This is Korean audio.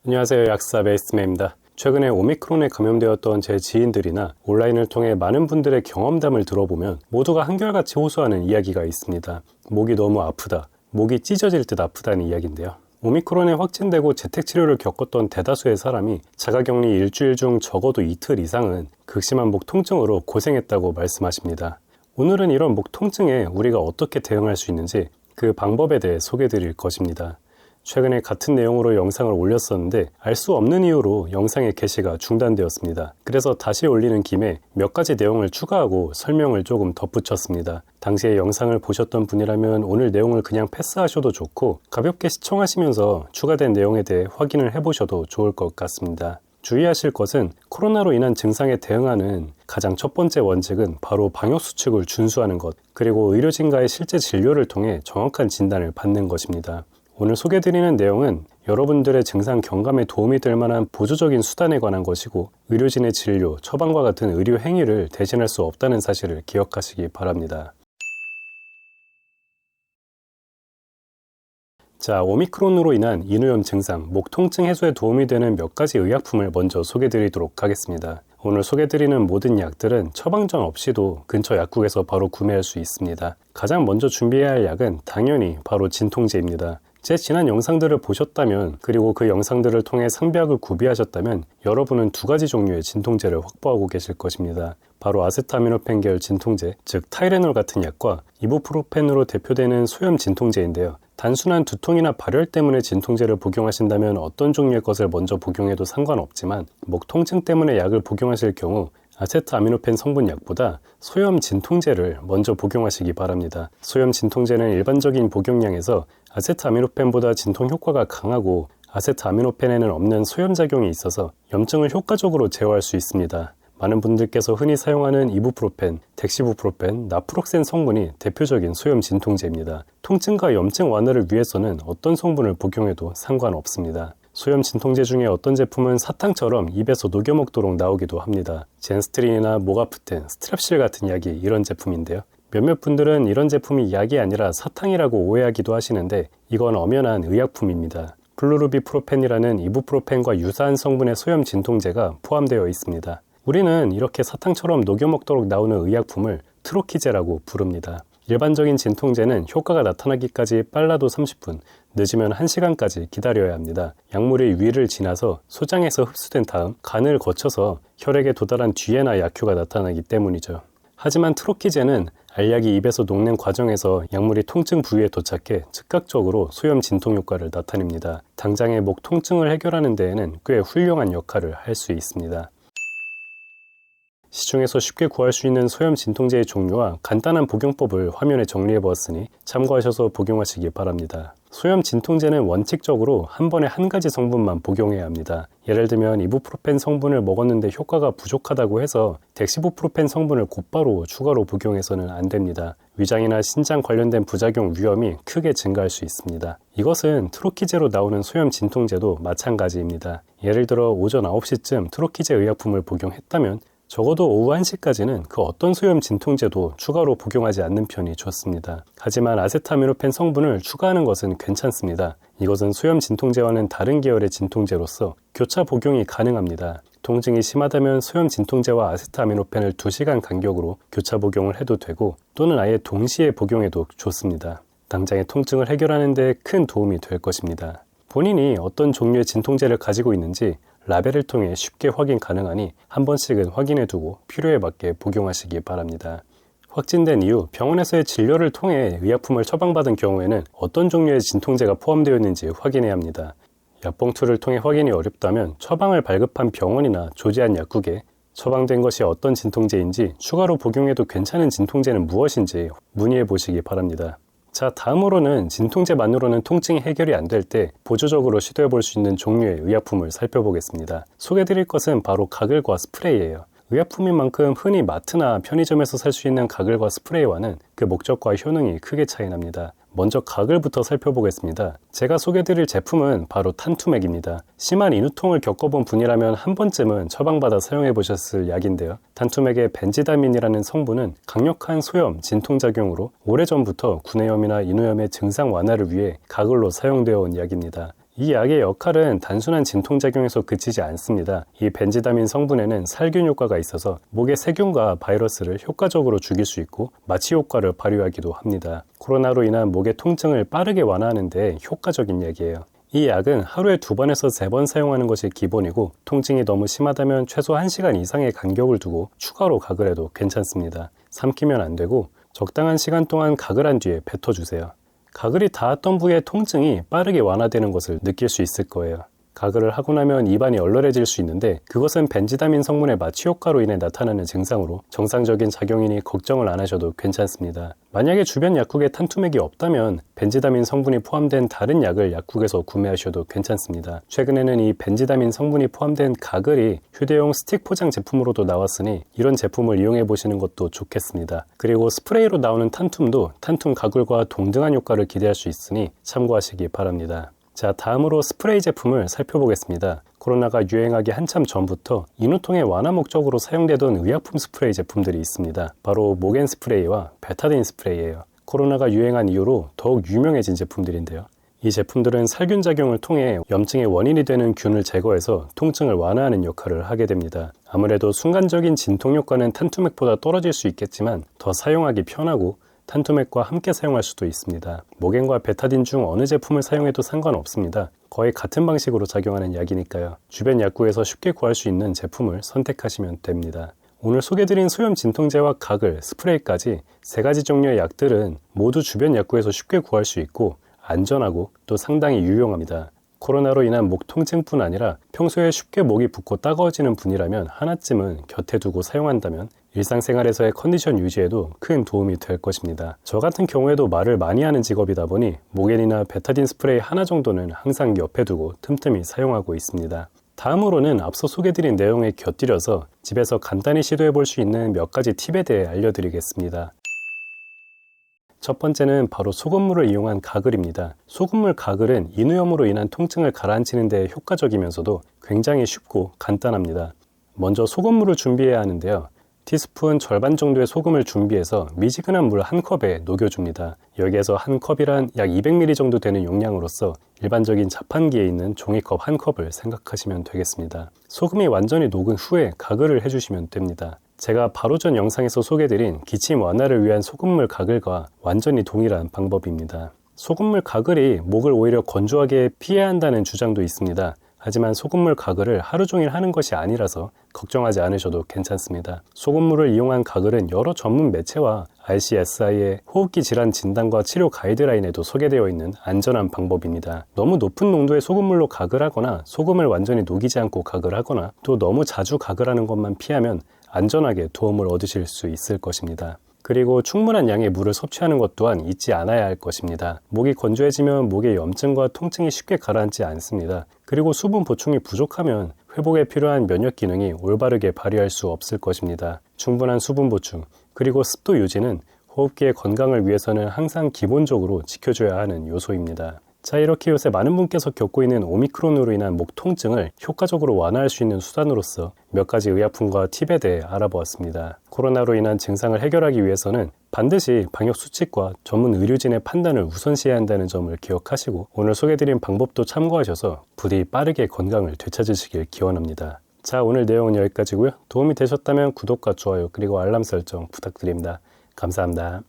안녕하세요. 약사 베이스맨입니다. 최근에 오미크론에 감염되었던 제 지인들이나 온라인을 통해 많은 분들의 경험담을 들어보면 모두가 한결같이 호소하는 이야기가 있습니다. 목이 너무 아프다, 목이 찢어질 듯 아프다는 이야기인데요. 오미크론에 확진되고 재택치료를 겪었던 대다수의 사람이 자가격리 일주일 중 적어도 이틀 이상은 극심한 목 통증으로 고생했다고 말씀하십니다. 오늘은 이런 목 통증에 우리가 어떻게 대응할 수 있는지 그 방법에 대해 소개해 드릴 것입니다. 최근에 같은 내용으로 영상을 올렸었는데 알 수 없는 이유로 영상의 게시가 중단되었습니다. 그래서 다시 올리는 김에 몇 가지 내용을 추가하고 설명을 조금 덧붙였습니다. 당시에 영상을 보셨던 분이라면 오늘 내용을 그냥 패스하셔도 좋고 가볍게 시청하시면서 추가된 내용에 대해 확인을 해보셔도 좋을 것 같습니다. 주의하실 것은 코로나로 인한 증상에 대응하는 가장 첫 번째 원칙은 바로 방역수칙을 준수하는 것, 그리고 의료진과의 실제 진료를 통해 정확한 진단을 받는 것입니다. 오늘 소개드리는 내용은 여러분들의 증상 경감에 도움이 될 만한 보조적인 수단에 관한 것이고 의료진의 진료, 처방과 같은 의료 행위를 대신할 수 없다는 사실을 기억하시기 바랍니다. 자, 오미크론으로 인한 인후염 증상, 목 통증 해소에 도움이 되는 몇 가지 의약품을 먼저 소개드리도록 하겠습니다. 오늘 소개드리는 모든 약들은 처방전 없이도 근처 약국에서 바로 구매할 수 있습니다. 가장 먼저 준비해야 할 약은 당연히 바로 진통제입니다. 제 지난 영상들을 보셨다면, 그리고 그 영상들을 통해 상비약을 구비하셨다면 여러분은 두 가지 종류의 진통제를 확보하고 계실 것입니다. 바로 아세트아미노펜 계열 진통제, 즉 타이레놀 같은 약과 이부프로펜으로 대표되는 소염 진통제인데요. 단순한 두통이나 발열 때문에 진통제를 복용하신다면 어떤 종류의 것을 먼저 복용해도 상관없지만 목 통증 때문에 약을 복용하실 경우 아세트아미노펜 성분 약보다 소염 진통제를 먼저 복용하시기 바랍니다. 소염 진통제는 일반적인 복용량에서 아세트아미노펜보다 진통 효과가 강하고 아세트아미노펜에는 없는 소염작용이 있어서 염증을 효과적으로 제어할 수 있습니다. 많은 분들께서 흔히 사용하는 이부프로펜, 덱시부프로펜, 나프록센 성분이 대표적인 소염 진통제입니다. 통증과 염증 완화를 위해서는 어떤 성분을 복용해도 상관없습니다. 소염 진통제 중에 어떤 제품은 사탕처럼 입에서 녹여 먹도록 나오기도 합니다. 젠스트린이나 모가프텐, 스트랩실 같은 약이 이런 제품인데요. 몇몇 분들은 이런 제품이 약이 아니라 사탕이라고 오해하기도 하시는데 이건 엄연한 의약품입니다. 플루르비프로펜이라는 이부프로펜과 유사한 성분의 소염 진통제가 포함되어 있습니다. 우리는 이렇게 사탕처럼 녹여 먹도록 나오는 의약품을 트로키제라고 부릅니다. 일반적인 진통제는 효과가 나타나기까지 빨라도 30분, 늦으면 1시간까지 기다려야 합니다. 약물이 위를 지나서 소장에서 흡수된 다음 간을 거쳐서 혈액에 도달한 뒤에나 약효가 나타나기 때문이죠. 하지만 트로키제는 알약이 입에서 녹는 과정에서 약물이 통증 부위에 도착해 즉각적으로 소염 진통 효과를 나타냅니다. 당장의 목 통증을 해결하는 데에는 꽤 훌륭한 역할을 할 수 있습니다. 시중에서 쉽게 구할 수 있는 소염 진통제의 종류와 간단한 복용법을 화면에 정리해 보았으니 참고하셔서 복용하시기 바랍니다. 소염 진통제는 원칙적으로 한 번에 한 가지 성분만 복용해야 합니다. 예를 들면 이부프로펜 성분을 먹었는데 효과가 부족하다고 해서 덱시부프로펜 성분을 곧바로 추가로 복용해서는 안 됩니다. 위장이나 신장 관련된 부작용 위험이 크게 증가할 수 있습니다. 이것은 트로키제로 나오는 소염 진통제도 마찬가지입니다. 예를 들어 오전 9시쯤 트로키제 의약품을 복용했다면 적어도 오후 1시까지는 그 어떤 소염 진통제도 추가로 복용하지 않는 편이 좋습니다. 하지만 아세트아미노펜 성분을 추가하는 것은 괜찮습니다. 이것은 소염 진통제와는 다른 계열의 진통제로서 교차 복용이 가능합니다. 통증이 심하다면 소염 진통제와 아세트아미노펜을 2시간 간격으로 교차 복용을 해도 되고 또는 아예 동시에 복용해도 좋습니다. 당장의 통증을 해결하는 데 큰 도움이 될 것입니다. 본인이 어떤 종류의 진통제를 가지고 있는지 라벨을 통해 쉽게 확인 가능하니 한 번씩은 확인해두고 필요에 맞게 복용하시기 바랍니다. 확진된 이후 병원에서의 진료를 통해 의약품을 처방받은 경우에는 어떤 종류의 진통제가 포함되어 있는지 확인해야 합니다. 약봉투를 통해 확인이 어렵다면 처방을 발급한 병원이나 조제한 약국에 처방된 것이 어떤 진통제인지 추가로 복용해도 괜찮은 진통제는 무엇인지 문의해 보시기 바랍니다. 자, 다음으로는 진통제만으로는 통증이 해결이 안 될 때 보조적으로 시도해 볼 수 있는 종류의 의약품을 살펴보겠습니다. 소개드릴 것은 바로 가글과 스프레이예요. 의약품인 만큼 흔히 마트나 편의점에서 살 수 있는 가글과 스프레이와는 그 목적과 효능이 크게 차이 납니다. 먼저 가글부터 살펴보겠습니다. 제가 소개드릴 제품은 바로 탄투맥입니다. 심한 인후통을 겪어본 분이라면 한 번쯤은 처방받아 사용해보셨을 약인데요. 탄투맥의 벤지다민이라는 성분은 강력한 소염, 진통작용으로 오래전부터 구내염이나 인후염의 증상 완화를 위해 가글로 사용되어 온 약입니다. 이 약의 역할은 단순한 진통작용에서 그치지 않습니다. 이 벤지다민 성분에는 살균 효과가 있어서 목의 세균과 바이러스를 효과적으로 죽일 수 있고 마취 효과를 발휘하기도 합니다. 코로나로 인한 목의 통증을 빠르게 완화하는 데 효과적인 약이에요. 이 약은 하루에 2번에서 3번 사용하는 것이 기본이고 통증이 너무 심하다면 최소 1시간 이상의 간격을 두고 추가로 각을 해도 괜찮습니다. 삼키면 안 되고 적당한 시간 동안 각을 한 뒤에 뱉어주세요. 가글이 닿았던 부위의 통증이 빠르게 완화되는 것을 느낄 수 있을 거예요. 가글을 하고 나면 입안이 얼얼해질 수 있는데 그것은 벤지다민 성분의 마취 효과로 인해 나타나는 증상으로 정상적인 작용이니 걱정을 안 하셔도 괜찮습니다. 만약에 주변 약국에 탄투맥이 없다면 벤지다민 성분이 포함된 다른 약을 약국에서 구매하셔도 괜찮습니다. 최근에는 이 벤지다민 성분이 포함된 가글이 휴대용 스틱 포장 제품으로도 나왔으니 이런 제품을 이용해 보시는 것도 좋겠습니다. 그리고 스프레이로 나오는 탄툼도 탄툼 가글과 동등한 효과를 기대할 수 있으니 참고하시기 바랍니다. 자, 다음으로 스프레이 제품을 살펴보겠습니다. 코로나가 유행하기 한참 전부터 인후통의 완화 목적으로 사용되던 의약품 스프레이 제품들이 있습니다. 바로 모겐 스프레이와 베타딘 스프레이예요. 코로나가 유행한 이후로 더욱 유명해진 제품들인데요. 이 제품들은 살균 작용을 통해 염증의 원인이 되는 균을 제거해서 통증을 완화하는 역할을 하게 됩니다. 아무래도 순간적인 진통 효과는 탄투맥보다 떨어질 수 있겠지만 더 사용하기 편하고 탄투맥과 함께 사용할 수도 있습니다. 모겐과 베타딘 중 어느 제품을 사용해도 상관없습니다. 거의 같은 방식으로 작용하는 약이니까요. 주변 약국에서 쉽게 구할 수 있는 제품을 선택하시면 됩니다. 오늘 소개드린 소염 진통제와 가글, 스프레이까지 3가지 종류의 약들은 모두 주변 약국에서 쉽게 구할 수 있고 안전하고 또 상당히 유용합니다. 코로나로 인한 목 통증뿐 아니라 평소에 쉽게 목이 붓고 따가워지는 분이라면 하나쯤은 곁에 두고 사용한다면 일상생활에서의 컨디션 유지에도 큰 도움이 될 것입니다. 저 같은 경우에도 말을 많이 하는 직업이다 보니 모겐이나 베타딘 스프레이 하나 정도는 항상 옆에 두고 틈틈이 사용하고 있습니다. 다음으로는 앞서 소개드린 내용에 곁들여서 집에서 간단히 시도해 볼 수 있는 몇 가지 팁에 대해 알려드리겠습니다. 첫 번째는 바로 소금물을 이용한 가글입니다. 소금물 가글은 인후염으로 인한 통증을 가라앉히는 데 효과적이면서도 굉장히 쉽고 간단합니다. 먼저 소금물을 준비해야 하는데요. 티스푼 절반 정도의 소금을 준비해서 미지근한 물 1컵에 녹여줍니다. 여기에서 1컵이란 약 200ml 정도 되는 용량으로서 일반적인 자판기에 있는 종이컵 1컵을 생각하시면 되겠습니다. 소금이 완전히 녹은 후에 가글을 해주시면 됩니다. 제가 바로 전 영상에서 소개드린 기침 완화를 위한 소금물 가글과 완전히 동일한 방법입니다. 소금물 가글이 목을 오히려 건조하게 피해야 한다는 주장도 있습니다. 하지만 소금물 가글을 하루 종일 하는 것이 아니라서 걱정하지 않으셔도 괜찮습니다. 소금물을 이용한 가글은 여러 전문 매체와 ICSI의 호흡기 질환 진단과 치료 가이드라인에도 소개되어 있는 안전한 방법입니다. 너무 높은 농도의 소금물로 가글하거나 소금을 완전히 녹이지 않고 가글하거나 또 너무 자주 가글하는 것만 피하면 안전하게 도움을 얻으실 수 있을 것입니다. 그리고 충분한 양의 물을 섭취하는 것 또한 잊지 않아야 할 것입니다. 목이 건조해지면 목의 염증과 통증이 쉽게 가라앉지 않습니다. 그리고 수분 보충이 부족하면 회복에 필요한 면역 기능이 올바르게 발휘할 수 없을 것입니다. 충분한 수분 보충, 그리고 습도 유지는 호흡기의 건강을 위해서는 항상 기본적으로 지켜줘야 하는 요소입니다. 자, 이렇게 요새 많은 분께서 겪고 있는 오미크론으로 인한 목 통증을 효과적으로 완화할 수 있는 수단으로서 몇 가지 의약품과 팁에 대해 알아보았습니다. 코로나로 인한 증상을 해결하기 위해서는 반드시 방역 수칙과 전문 의료진의 판단을 우선시해야 한다는 점을 기억하시고 오늘 소개드린 방법도 참고하셔서 부디 빠르게 건강을 되찾으시길 기원합니다. 자, 오늘 내용은 여기까지고요. 도움이 되셨다면 구독과 좋아요 그리고 알람 설정 부탁드립니다. 감사합니다.